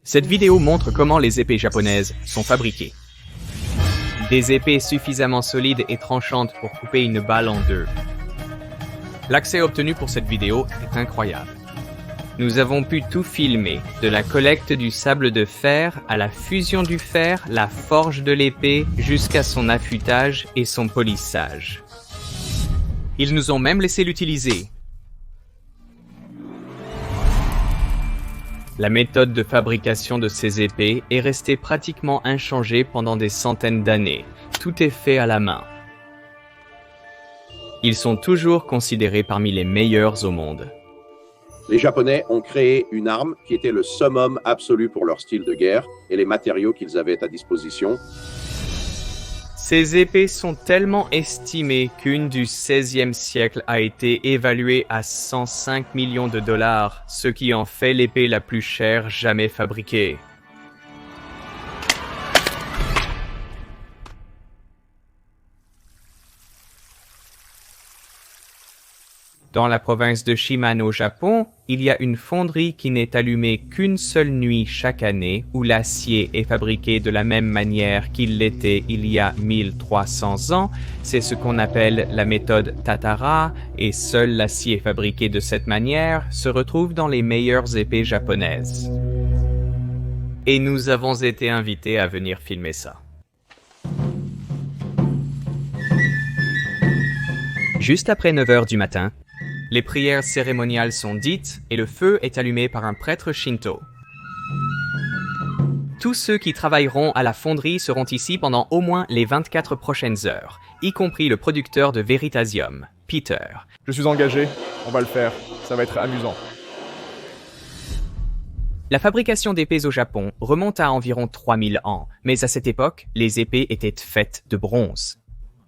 Cette vidéo montre comment les épées japonaises sont fabriquées. Des épées suffisamment solides et tranchantes pour couper une balle en deux. L'accès obtenu pour cette vidéo est incroyable. Nous avons pu tout filmer, de la collecte du sable de fer à la fusion du fer, la forge de l'épée, jusqu'à son affûtage et son polissage. Ils nous ont même laissé l'utiliser. La méthode de fabrication de ces épées est restée pratiquement inchangée pendant des centaines d'années. Tout est fait à la main. Ils sont toujours considérés parmi les meilleurs au monde. Les Japonais ont créé une arme qui était le summum absolu pour leur style de guerre et les matériaux qu'ils avaient à disposition. Ces épées sont tellement estimées qu'une du XVIe siècle a été évaluée à 105 millions de dollars, ce qui en fait l'épée la plus chère jamais fabriquée. Dans la province de Shimane au Japon, il y a une fonderie qui n'est allumée qu'une seule nuit chaque année où l'acier est fabriqué de la même manière qu'il l'était il y a 1300 ans. C'est ce qu'on appelle la méthode Tatara et seul l'acier fabriqué de cette manière se retrouve dans les meilleures épées japonaises. Et nous avons été invités à venir filmer ça. Juste après 9 h du matin, les prières cérémoniales sont dites et le feu est allumé par un prêtre shinto. Tous ceux qui travailleront à la fonderie seront ici pendant au moins les 24 prochaines heures, y compris le producteur de Veritasium, Peter. Je suis engagé, on va le faire, ça va être amusant. La fabrication d'épées au Japon remonte à environ 3000 ans, mais à cette époque, les épées étaient faites de bronze.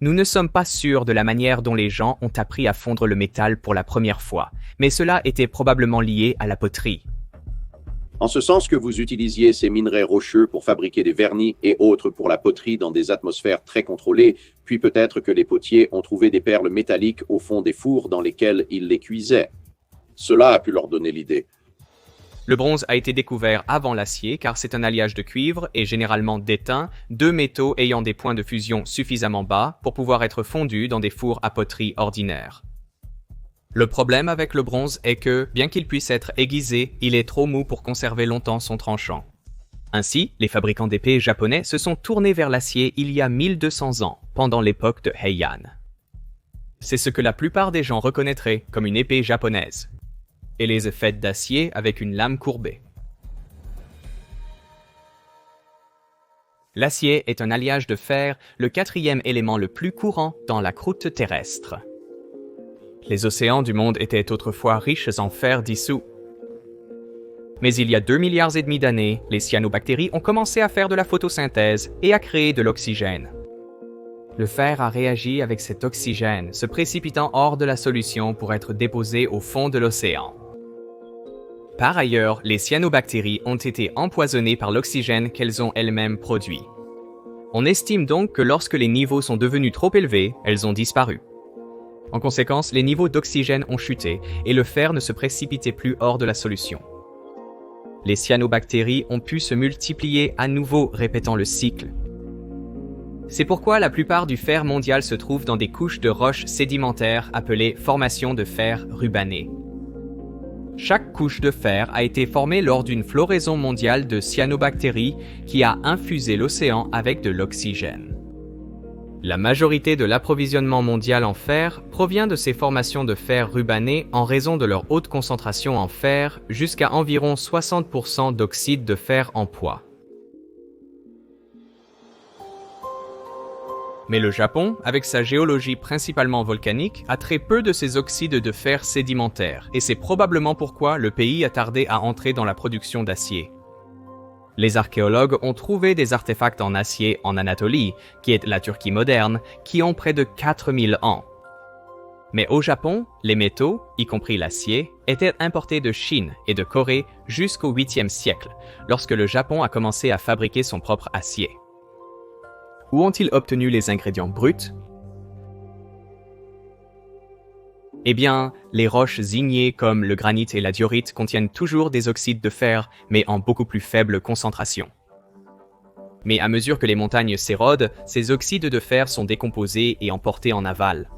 Nous ne sommes pas sûrs de la manière dont les gens ont appris à fondre le métal pour la première fois, mais cela était probablement lié à la poterie. En ce sens que vous utilisiez ces minerais rocheux pour fabriquer des vernis et autres pour la poterie dans des atmosphères très contrôlées, puis peut-être que les potiers ont trouvé des perles métalliques au fond des fours dans lesquels ils les cuisaient. Cela a pu leur donner l'idée. Le bronze a été découvert avant l'acier car c'est un alliage de cuivre et généralement d'étain, deux métaux ayant des points de fusion suffisamment bas pour pouvoir être fondus dans des fours à poterie ordinaires. Le problème avec le bronze est que, bien qu'il puisse être aiguisé, il est trop mou pour conserver longtemps son tranchant. Ainsi, les fabricants d'épées japonais se sont tournés vers l'acier il y a 1200 ans, pendant l'époque de Heian. C'est ce que la plupart des gens reconnaîtraient comme une épée japonaise. Et les est faite d'acier avec une lame courbée. L'acier est un alliage de fer, le quatrième élément le plus courant dans la croûte terrestre. Les océans du monde étaient autrefois riches en fer dissous. Mais il y a 2,5 milliards d'années, les cyanobactéries ont commencé à faire de la photosynthèse et à créer de l'oxygène. Le fer a réagi avec cet oxygène, se précipitant hors de la solution pour être déposé au fond de l'océan. Par ailleurs, les cyanobactéries ont été empoisonnées par l'oxygène qu'elles ont elles-mêmes produit. On estime donc que lorsque les niveaux sont devenus trop élevés, elles ont disparu. En conséquence, les niveaux d'oxygène ont chuté et le fer ne se précipitait plus hors de la solution. Les cyanobactéries ont pu se multiplier à nouveau, répétant le cycle. C'est pourquoi la plupart du fer mondial se trouve dans des couches de roches sédimentaires appelées formations de fer rubané. Chaque couche de fer a été formée lors d'une floraison mondiale de cyanobactéries qui a infusé l'océan avec de l'oxygène. La majorité de l'approvisionnement mondial en fer provient de ces formations de fer rubané en raison de leur haute concentration en fer, jusqu'à environ 60% d'oxyde de fer en poids. Mais le Japon, avec sa géologie principalement volcanique, a très peu de ces oxydes de fer sédimentaires, et c'est probablement pourquoi le pays a tardé à entrer dans la production d'acier. Les archéologues ont trouvé des artefacts en acier en Anatolie, qui est la Turquie moderne, qui ont près de 4000 ans. Mais au Japon, les métaux, y compris l'acier, étaient importés de Chine et de Corée jusqu'au 8e siècle, lorsque le Japon a commencé à fabriquer son propre acier. Où ont-ils obtenu les ingrédients bruts? Eh bien, les roches ignées comme le granit et la diorite contiennent toujours des oxydes de fer, mais en beaucoup plus faible concentration. Mais à mesure que les montagnes s'érodent, ces oxydes de fer sont décomposés et emportés en aval.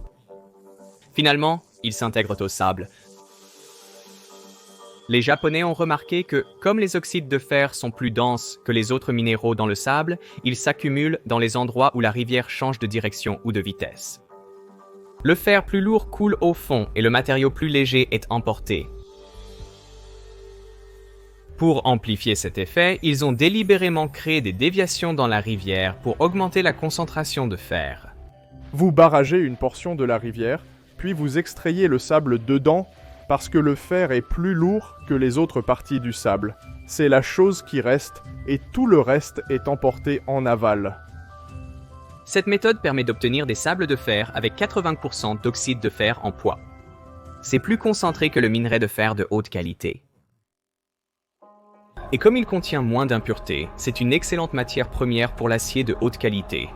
Finalement, ils s'intègrent au sable. Les Japonais ont remarqué que, comme les oxydes de fer sont plus denses que les autres minéraux dans le sable, ils s'accumulent dans les endroits où la rivière change de direction ou de vitesse. Le fer plus lourd coule au fond et le matériau plus léger est emporté. Pour amplifier cet effet, ils ont délibérément créé des déviations dans la rivière pour augmenter la concentration de fer. Vous barragez une portion de la rivière, puis vous extrayez le sable dedans parce que le fer est plus lourd que les autres parties du sable. C'est la chose qui reste et tout le reste est emporté en aval. Cette méthode permet d'obtenir des sables de fer avec 80% d'oxyde de fer en poids. C'est plus concentré que le minerai de fer de haute qualité. Et comme il contient moins d'impuretés, c'est une excellente matière première pour l'acier de haute qualité.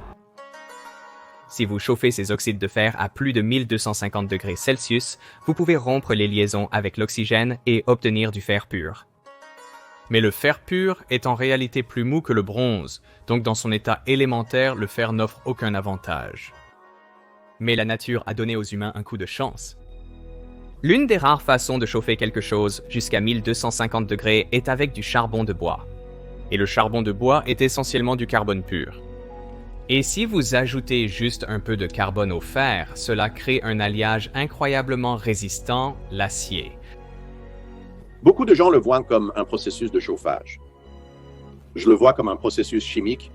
Si vous chauffez ces oxydes de fer à plus de 1250 degrés Celsius, vous pouvez rompre les liaisons avec l'oxygène et obtenir du fer pur. Mais le fer pur est en réalité plus mou que le bronze, donc dans son état élémentaire, le fer n'offre aucun avantage. Mais la nature a donné aux humains un coup de chance. L'une des rares façons de chauffer quelque chose jusqu'à 1250 degrés est avec du charbon de bois. Et le charbon de bois est essentiellement du carbone pur. Et si vous ajoutez juste un peu de carbone au fer, cela crée un alliage incroyablement résistant, l'acier. Beaucoup de gens le voient comme un processus de chauffage. Je le vois comme un processus chimique.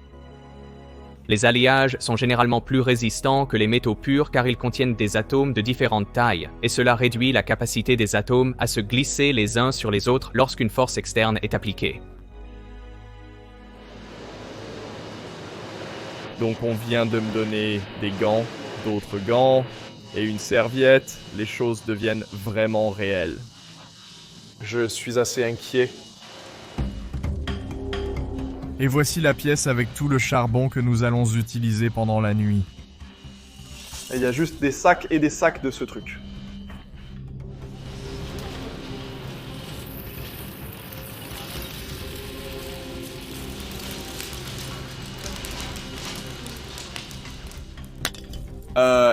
Les alliages sont généralement plus résistants que les métaux purs car ils contiennent des atomes de différentes tailles, et cela réduit la capacité des atomes à se glisser les uns sur les autres lorsqu'une force externe est appliquée. Donc on vient de me donner des gants, d'autres gants et une serviette. Les choses deviennent vraiment réelles. Je suis assez inquiet. Et voici la pièce avec tout le charbon que nous allons utiliser pendant la nuit. Il y a juste des sacs et des sacs de ce truc.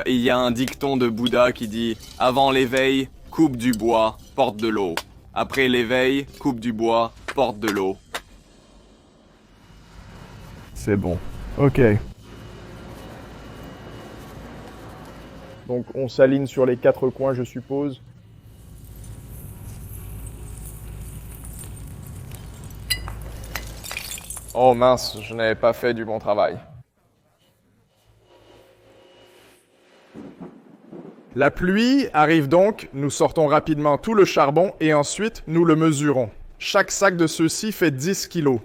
Il y a un dicton de Bouddha qui dit « Avant l'éveil, coupe du bois, porte de l'eau. Après l'éveil, coupe du bois, porte de l'eau. » C'est bon. Ok. Donc on s'aligne sur les 4 coins, je suppose. Oh mince, je n'avais pas fait du bon travail. La pluie arrive donc, nous sortons rapidement tout le charbon et ensuite nous le mesurons. Chaque sac de ceux-ci fait 10 kilos.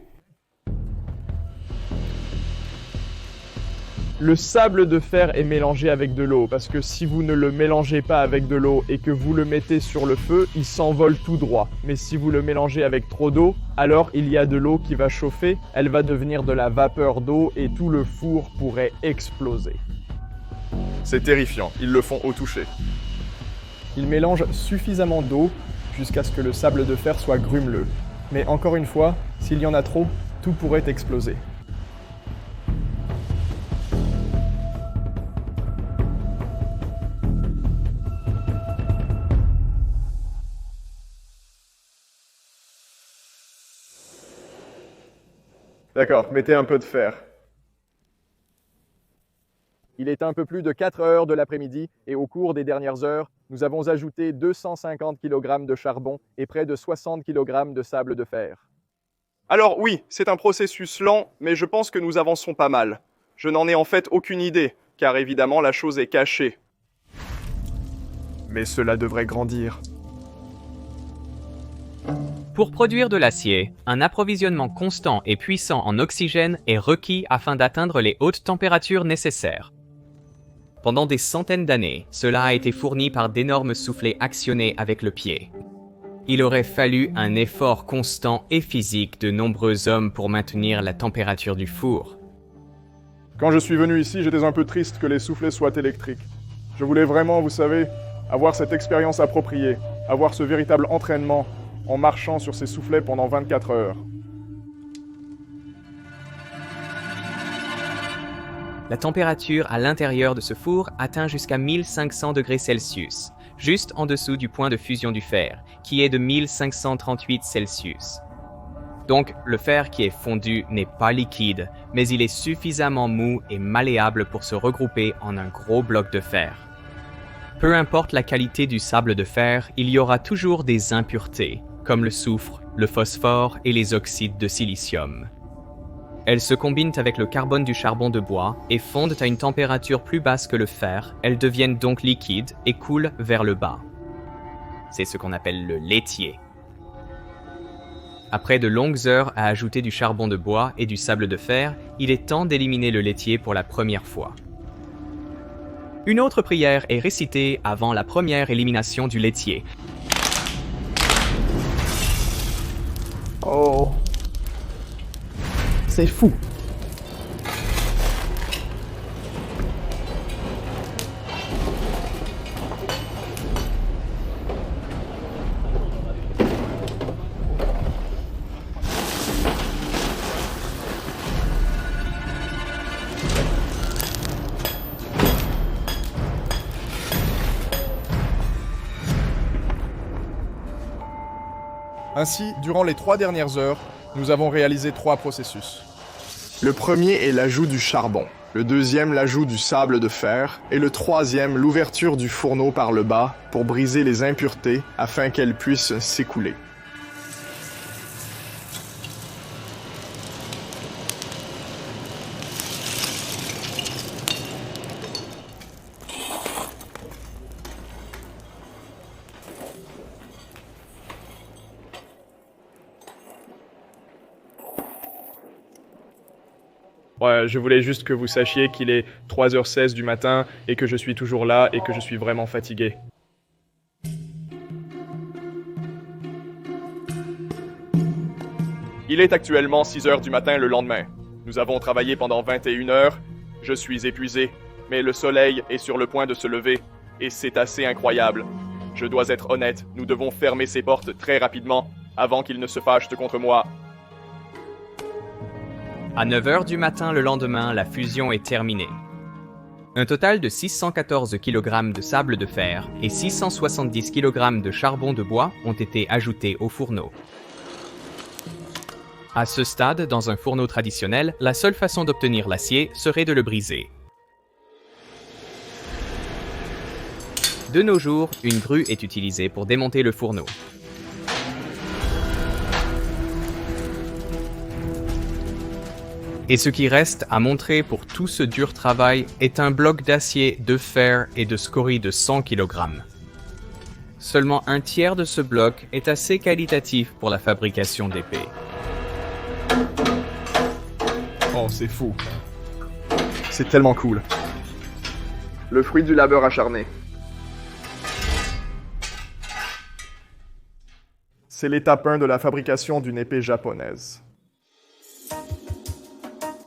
Le sable de fer est mélangé avec de l'eau, parce que si vous ne le mélangez pas avec de l'eau et que vous le mettez sur le feu, il s'envole tout droit. Mais si vous le mélangez avec trop d'eau, alors il y a de l'eau qui va chauffer, elle va devenir de la vapeur d'eau et tout le four pourrait exploser. C'est terrifiant, ils le font au toucher. Ils mélangent suffisamment d'eau jusqu'à ce que le sable de fer soit grumeleux. Mais encore une fois, s'il y en a trop, tout pourrait exploser. D'accord, mettez un peu de fer. Il est un peu plus de 4 heures de l'après-midi et au cours des dernières heures, nous avons ajouté 250 kg de charbon et près de 60 kg de sable de fer. Alors oui, c'est un processus lent, mais je pense que nous avançons pas mal. Je n'en ai en fait aucune idée, car évidemment la chose est cachée. Mais cela devrait grandir. Pour produire de l'acier, un approvisionnement constant et puissant en oxygène est requis afin d'atteindre les hautes températures nécessaires. Pendant des centaines d'années, cela a été fourni par d'énormes soufflets actionnés avec le pied. Il aurait fallu un effort constant et physique de nombreux hommes pour maintenir la température du four. Quand je suis venu ici, j'étais un peu triste que les soufflets soient électriques. Je voulais vraiment, vous savez, avoir cette expérience appropriée, avoir ce véritable entraînement en marchant sur ces soufflets pendant 24 heures. La température à l'intérieur de ce four atteint jusqu'à 1500 degrés Celsius, juste en dessous du point de fusion du fer, qui est de 1538 Celsius. Donc, le fer qui est fondu n'est pas liquide, mais il est suffisamment mou et malléable pour se regrouper en un gros bloc de fer. Peu importe la qualité du sable de fer, il y aura toujours des impuretés, comme le soufre, le phosphore et les oxydes de silicium. Elles se combinent avec le carbone du charbon de bois et fondent à une température plus basse que le fer. Elles deviennent donc liquides et coulent vers le bas. C'est ce qu'on appelle le laitier. Après de longues heures à ajouter du charbon de bois et du sable de fer, il est temps d'éliminer le laitier pour la première fois. Une autre prière est récitée avant la première élimination du laitier. Oh, c'est fou. Ainsi, durant les 3 dernières heures, nous avons réalisé 3 processus. Le premier est l'ajout du charbon, le deuxième l'ajout du sable de fer, et le troisième l'ouverture du fourneau par le bas pour briser les impuretés afin qu'elles puissent s'écouler. Ouais, je voulais juste que vous sachiez qu'il est 3h16 du matin et que je suis toujours là et que je suis vraiment fatigué. Il est actuellement 6h du matin le lendemain. Nous avons travaillé pendant 21 heures. Je suis épuisé, mais le soleil est sur le point de se lever et c'est assez incroyable. Je dois être honnête, nous devons fermer ces portes très rapidement avant qu'il ne se fâche contre moi. À 9h du matin le lendemain, la fusion est terminée. Un total de 614 kg de sable de fer et 670 kg de charbon de bois ont été ajoutés au fourneau. À ce stade, dans un fourneau traditionnel, la seule façon d'obtenir l'acier serait de le briser. De nos jours, une grue est utilisée pour démonter le fourneau. Et ce qui reste à montrer pour tout ce dur travail est un bloc d'acier, de fer et de scorie de 100 kg. Seulement un tiers de ce bloc est assez qualitatif pour la fabrication d'épées. Oh, c'est fou. C'est tellement cool. Le fruit du labeur acharné. C'est l'étape 1 de la fabrication d'une épée japonaise.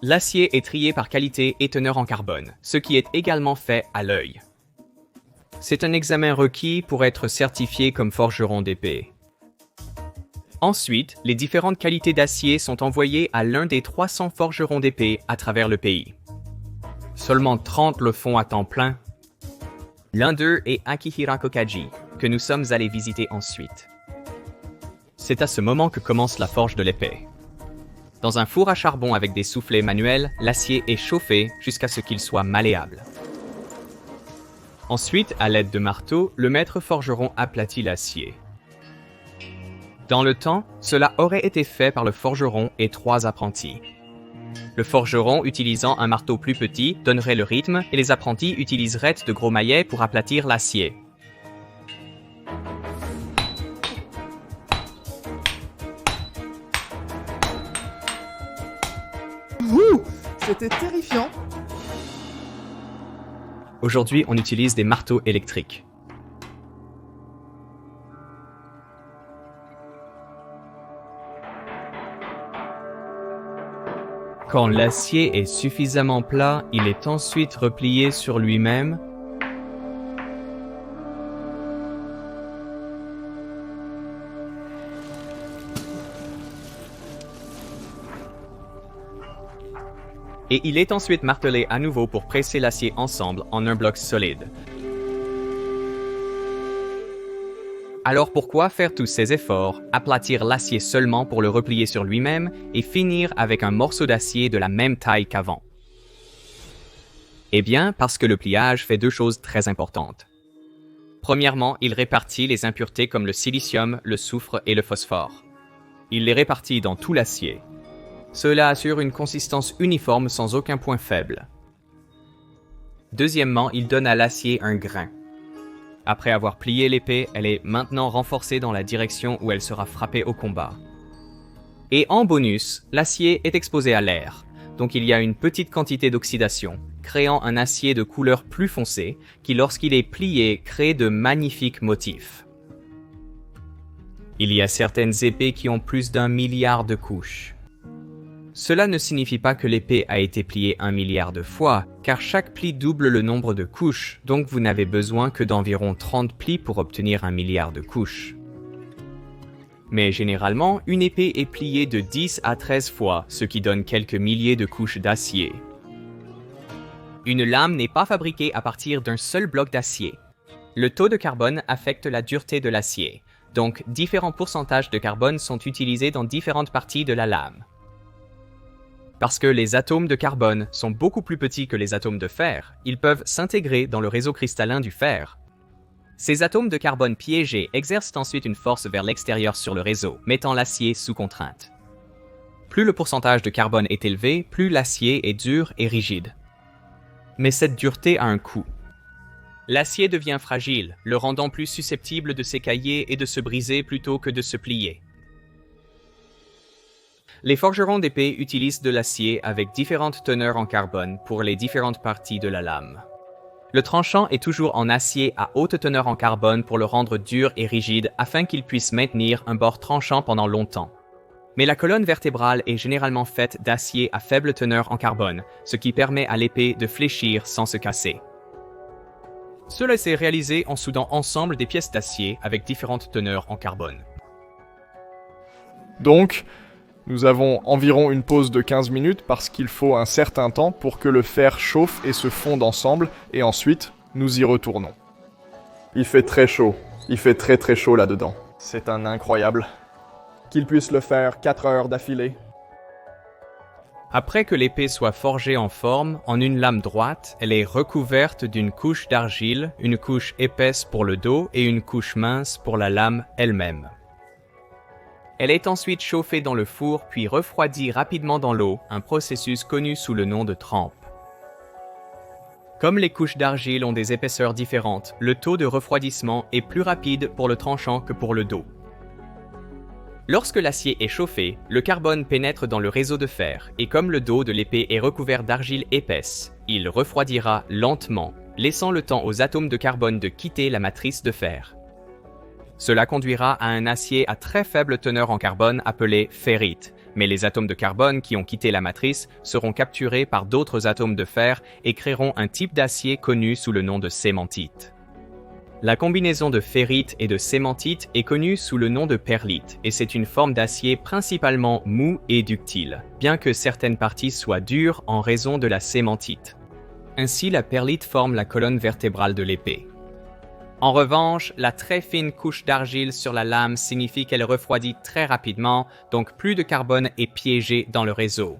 L'acier est trié par qualité et teneur en carbone, ce qui est également fait à l'œil. C'est un examen requis pour être certifié comme forgeron d'épée. Ensuite, les différentes qualités d'acier sont envoyées à l'un des 300 forgerons d'épée à travers le pays. Seulement 30 le font à temps plein. L'un d'eux est Akihira Kokaji, que nous sommes allés visiter ensuite. C'est à ce moment que commence la forge de l'épée. Dans un four à charbon avec des soufflets manuels, l'acier est chauffé jusqu'à ce qu'il soit malléable. Ensuite, à l'aide de marteau, le maître forgeron aplatit l'acier. Dans le temps, cela aurait été fait par le forgeron et 3 apprentis. Le forgeron, utilisant un marteau plus petit, donnerait le rythme et les apprentis utiliseraient de gros maillets pour aplatir l'acier. Ouh, c'était terrifiant. Aujourd'hui, on utilise des marteaux électriques. Quand l'acier est suffisamment plat, il est ensuite replié sur lui-même Et il est ensuite martelé à nouveau pour presser l'acier ensemble en un bloc solide. Alors pourquoi faire tous ces efforts, aplatir l'acier seulement pour le replier sur lui-même et finir avec un morceau d'acier de la même taille qu'avant? Eh bien, parce que le pliage fait deux choses très importantes. Premièrement, il répartit les impuretés comme le silicium, le soufre et le phosphore. Il les répartit dans tout l'acier. Cela assure une consistance uniforme sans aucun point faible. Deuxièmement, il donne à l'acier un grain. Après avoir plié l'épée, elle est maintenant renforcée dans la direction où elle sera frappée au combat. Et en bonus, l'acier est exposé à l'air, donc il y a une petite quantité d'oxydation, créant un acier de couleur plus foncée qui, lorsqu'il est plié, crée de magnifiques motifs. Il y a certaines épées qui ont plus d'1 milliard de couches. Cela ne signifie pas que l'épée a été pliée 1 milliard de fois, car chaque pli double le nombre de couches, donc vous n'avez besoin que d'environ 30 plis pour obtenir 1 milliard de couches. Mais généralement, une épée est pliée de 10 à 13 fois, ce qui donne quelques milliers de couches d'acier. Une lame n'est pas fabriquée à partir d'un seul bloc d'acier. Le taux de carbone affecte la dureté de l'acier, donc différents pourcentages de carbone sont utilisés dans différentes parties de la lame. Parce que les atomes de carbone sont beaucoup plus petits que les atomes de fer, ils peuvent s'intégrer dans le réseau cristallin du fer. Ces atomes de carbone piégés exercent ensuite une force vers l'extérieur sur le réseau, mettant l'acier sous contrainte. Plus le pourcentage de carbone est élevé, plus l'acier est dur et rigide. Mais cette dureté a un coût. L'acier devient fragile, le rendant plus susceptible de s'écailler et de se briser plutôt que de se plier. Les forgerons d'épées utilisent de l'acier avec différentes teneurs en carbone pour les différentes parties de la lame. Le tranchant est toujours en acier à haute teneur en carbone pour le rendre dur et rigide afin qu'il puisse maintenir un bord tranchant pendant longtemps. Mais la colonne vertébrale est généralement faite d'acier à faible teneur en carbone, ce qui permet à l'épée de fléchir sans se casser. Cela s'est réalisé en soudant ensemble des pièces d'acier avec différentes teneurs en carbone. Donc, nous avons environ une pause de 15 minutes parce qu'il faut un certain temps pour que le fer chauffe et se fonde ensemble, et ensuite, nous y retournons. Il fait très chaud. Il fait très très chaud là-dedans. C'est un incroyable. Qu'il puisse le faire 4 heures d'affilée. Après que l'épée soit forgée en forme, en une lame droite, elle est recouverte d'une couche d'argile, une couche épaisse pour le dos et une couche mince pour la lame elle-même. Elle est ensuite chauffée dans le four puis refroidie rapidement dans l'eau, un processus connu sous le nom de trempe. Comme les couches d'argile ont des épaisseurs différentes, le taux de refroidissement est plus rapide pour le tranchant que pour le dos. Lorsque l'acier est chauffé, le carbone pénètre dans le réseau de fer et comme le dos de l'épée est recouvert d'argile épaisse, il refroidira lentement, laissant le temps aux atomes de carbone de quitter la matrice de fer. Cela conduira à un acier à très faible teneur en carbone appelé ferrite, mais les atomes de carbone qui ont quitté la matrice seront capturés par d'autres atomes de fer et créeront un type d'acier connu sous le nom de cémentite. La combinaison de ferrite et de cémentite est connue sous le nom de perlite, et c'est une forme d'acier principalement mou et ductile, bien que certaines parties soient dures en raison de la cémentite. Ainsi, la perlite forme la colonne vertébrale de l'épée. En revanche, la très fine couche d'argile sur la lame signifie qu'elle refroidit très rapidement, donc plus de carbone est piégé dans le réseau.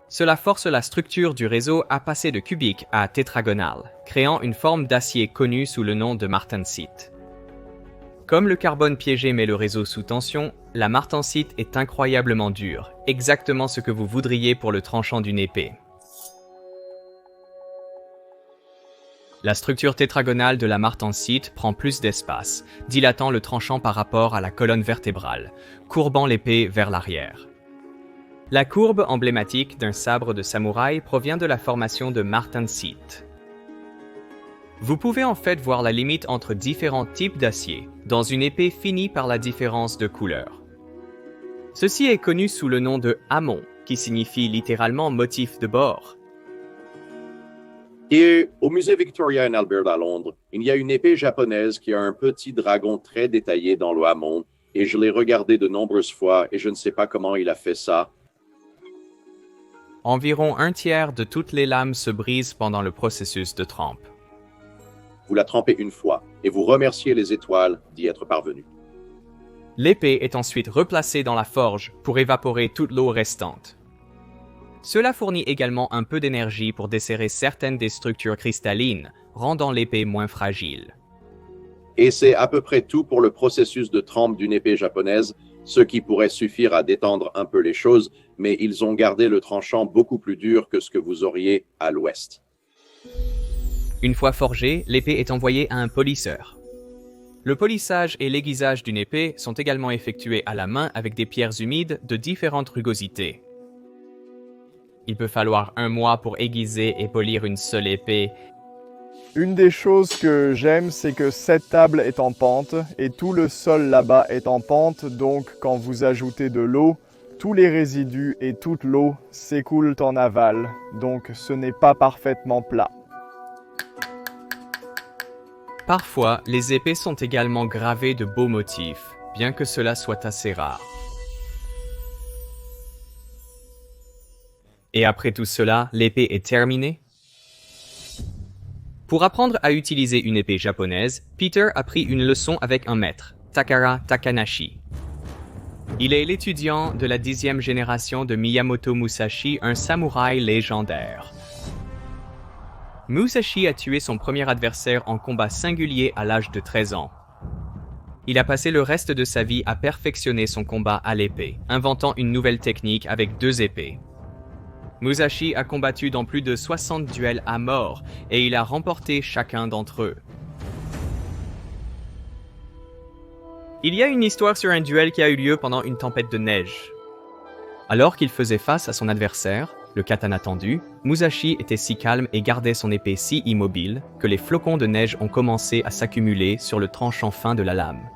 Cela force la structure du réseau à passer de cubique à tétragonale, créant une forme d'acier connue sous le nom de martensite. Comme le carbone piégé met le réseau sous tension, la martensite est incroyablement dure, exactement ce que vous voudriez pour le tranchant d'une épée. La structure tétragonale de la martensite prend plus d'espace, dilatant le tranchant par rapport à la colonne vertébrale, courbant l'épée vers l'arrière. La courbe emblématique d'un sabre de samouraï provient de la formation de martensite. Vous pouvez en fait voir la limite entre différents types d'acier, dans une épée finie par la différence de couleur. Ceci est connu sous le nom de hamon, qui signifie littéralement motif de bord. Et au musée Victoria and Albert à Londres, il y a une épée japonaise qui a un petit dragon très détaillé dans le hamon, et je l'ai regardé de nombreuses fois et je ne sais pas comment il a fait ça. environ un tiers de toutes les lames se brisent pendant le processus de trempe. Vous la trempez une fois et vous remerciez les étoiles d'y être parvenues. L'épée est ensuite replacée dans la forge pour évaporer toute l'eau restante. Cela fournit également un peu d'énergie pour desserrer certaines des structures cristallines, rendant l'épée moins fragile. Et c'est à peu près tout pour le processus de trempe d'une épée japonaise, ce qui pourrait suffire à détendre un peu les choses, mais ils ont gardé le tranchant beaucoup plus dur que ce que vous auriez à l'ouest. Une fois forgée, l'épée est envoyée à un polisseur. Le polissage et l'aiguisage d'une épée sont également effectués à la main avec des pierres humides de différentes rugosités. Il peut falloir 1 mois pour aiguiser et polir une seule épée. Une des choses que j'aime, c'est que cette table est en pente et tout le sol là-bas est en pente, donc quand vous ajoutez de l'eau, tous les résidus et toute l'eau s'écoulent en aval, donc ce n'est pas parfaitement plat. Parfois, les épées sont également gravées de beaux motifs, bien que cela soit assez rare. Et après tout cela, l'épée est terminée? Pour apprendre à utiliser une épée japonaise, Peter a pris une leçon avec un maître, Takara Takanashi. Il est l'étudiant de la 10e génération de Miyamoto Musashi, un samouraï légendaire. Musashi a tué son premier adversaire en combat singulier à l'âge de 13 ans. Il a passé le reste de sa vie à perfectionner son combat à l'épée, inventant une nouvelle technique avec 2 épées. Musashi a combattu dans plus de 60 duels à mort et il a remporté chacun d'entre eux. Il y a une histoire sur un duel qui a eu lieu pendant une tempête de neige. Alors qu'il faisait face à son adversaire, le katana tendu, Musashi était si calme et gardait son épée si immobile que les flocons de neige ont commencé à s'accumuler sur le tranchant fin de la lame.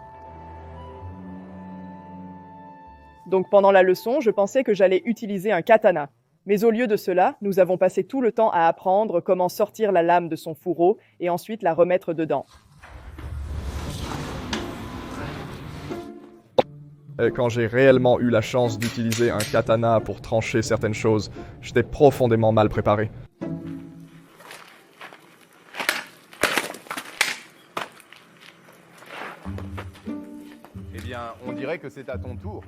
Donc pendant la leçon, je pensais que j'allais utiliser un katana. Mais au lieu de cela, nous avons passé tout le temps à apprendre comment sortir la lame de son fourreau et ensuite la remettre dedans. Et quand j'ai réellement eu la chance d'utiliser un katana pour trancher certaines choses, j'étais profondément mal préparé. Eh bien, on dirait que c'est à ton tour.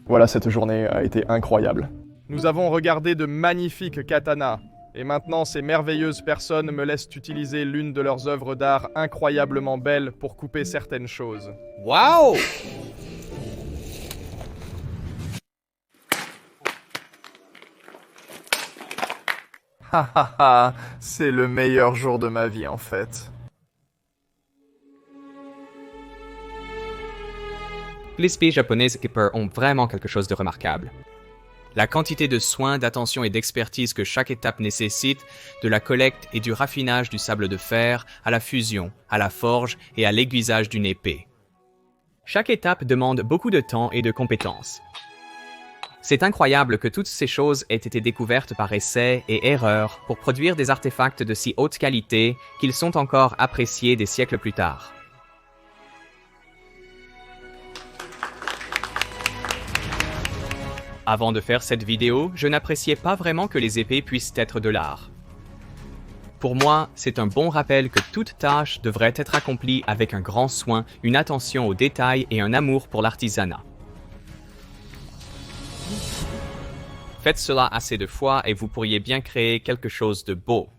Voilà, cette journée a été incroyable. Nous avons regardé de magnifiques katanas, et maintenant ces merveilleuses personnes me laissent utiliser l'une de leurs œuvres d'art incroyablement belles pour couper certaines choses. Wow! Ha ha ha, c'est le meilleur jour de ma vie en fait. Les épées japonaises Keeper ont vraiment quelque chose de remarquable. La quantité de soins, d'attention et d'expertise que chaque étape nécessite, de la collecte et du raffinage du sable de fer, à la fusion, à la forge et à l'aiguisage d'une épée. Chaque étape demande beaucoup de temps et de compétences. C'est incroyable que toutes ces choses aient été découvertes par essais et erreurs pour produire des artefacts de si haute qualité qu'ils sont encore appréciés des siècles plus tard. Avant de faire cette vidéo, je n'appréciais pas vraiment que les épées puissent être de l'art. Pour moi, c'est un bon rappel que toute tâche devrait être accomplie avec un grand soin, une attention aux détails et un amour pour l'artisanat. Faites cela assez de fois et vous pourriez bien créer quelque chose de beau.